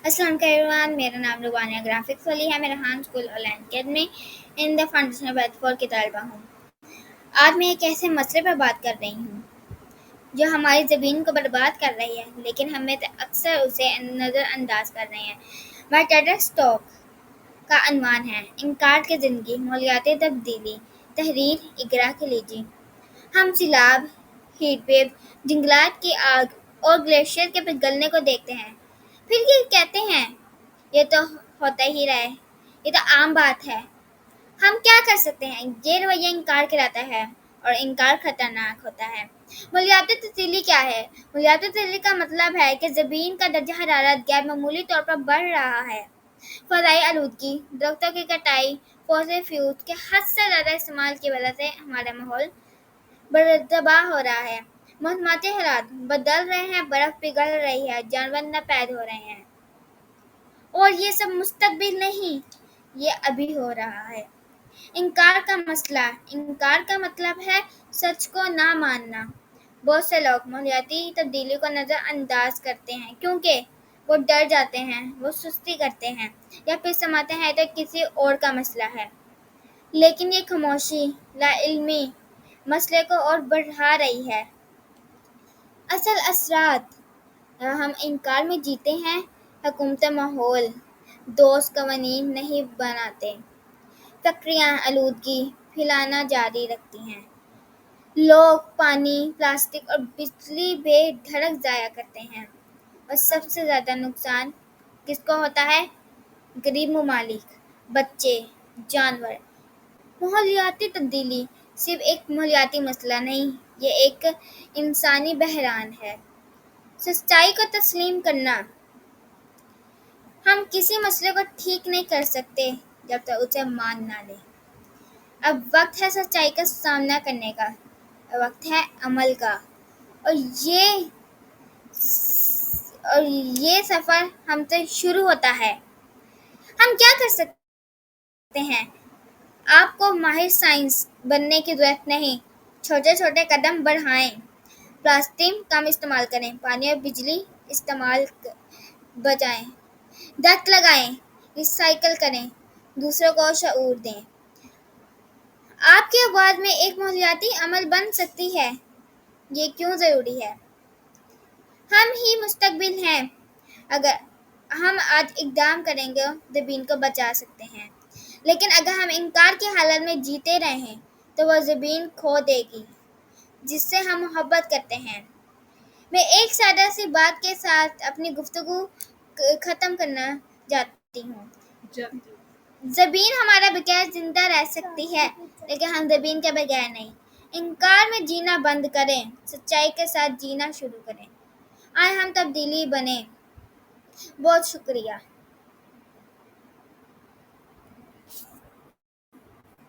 अस्सलाम एवरीवन, मेरा नाम रुबानिया ग्राफिक्स वाली है। मैं Rehan school online academy in the foundation batch 4 की तालिबा हूँ। आज मैं एक ऐसे मसले पर बात कर रही हूँ जो हमारी ज़मीन को बर्बाद कर रही है, लेकिन हमें अक्सर उसे नज़रअंदाज कर रहे हैं। माय टाइटल स्टॉक का अनवान है इनकार की ज़िंदगी, माहौलियाती तब्दीली। तहरीर इकरा खलीजी। हम सैलाब, हीट वेव, जंगलात की आग और ग्लेशियर के पिघलने को देखते हैं, फिर ये कहते हैं ये तो होता ही रहे, ये तो आम बात है। हम क्या कर सकते हैं? ये रवैया इनकार कराता है और इनकार खतरनाक होता है। माहौलियाती तब्दीली क्या है? माहौलियाती तब्दीली का मतलब है कि ज़मीन का दर्जा हरारत गैर मामूली तौर पर बढ़ रहा है। फ़ज़ाई आलूदगी, दरख्तों की कटाई, फॉसिल फ्यूल के हद से ज़्यादा इस्तेमाल की वजह से हमारा माहौल तबाह हो रहा है। मौसमाती हालात बदल रहे हैं, बर्फ पिघल रही है, जानवर नापैद हो रहे हैं। और ये सब मुस्तकबिल नहीं, ये अभी हो रहा है। इनकार का मसला, इनकार का मतलब है सच को ना मानना। बहुत से लोग माहौलियाती तब्दीली को नज़रअंदाज करते हैं क्योंकि वो डर जाते हैं, वो सुस्ती करते हैं या फिर समझते हैं तो किसी और का मसला है। लेकिन ये खामोशी लाइल्मी मसले को और बढ़ा रही है। असल असरात हम इनकार में जीते हैं। हुकूमत माहौल दोस्त कवानीन नहीं बनाते, फैक्ट्रियाँ आलूदगी फैलाना जारी रखती हैं, लोग पानी, प्लास्टिक और बिजली बेधड़क ज़ाया करते हैं, और सबसे ज़्यादा नुकसान किसको होता है? गरीब ममालिक, बच्चे, जानवर। माहौलियाती तब्दीली सिर्फ एक माहौलियाती मसला नहीं, ये एक इंसानी बहरान है। सच्चाई को तस्लीम करना, हम किसी मसले को ठीक नहीं कर सकते जब तक उसे मान ना लें। अब वक्त है सच्चाई का सामना करने का, वक्त है अमल का, और ये सफ़र हमसे शुरू होता है। हम क्या कर सकते हैं? आपको माहिर साइंस बनने की ज़रूरत नहीं, छोटे छोटे कदम बढ़ाएं। प्लास्टिक कम इस्तेमाल करें, पानी और बिजली इस्तेमाल बचाएं, दरख्त लगाएं, रिसाइकिल करें, दूसरों को शऊर दें। आपकी आवाज़ में एक माहौलियाती अमल बन सकती है। ये क्यों ज़रूरी है? हम ही मुस्तकबिल हैं। अगर हम आज इक़दाम करेंगे ज़मीन को बचा सकते हैं, लेकिन अगर हम इनकार की हालत में जीते रहें तो वह ज़मीन खो देगी जिससे हम मोहब्बत करते हैं। मैं एक सादा सी बात के साथ अपनी गुफ्तगू ख़त्म करना चाहती हूँ। ज़मीन हमारा बगैर जिंदा रह सकती है, लेकिन हम ज़मीन के बगैर नहीं। इनकार में जीना बंद करें, सच्चाई के साथ जीना शुरू करें। आए हम तब्दीली बने। बहुत शुक्रिया।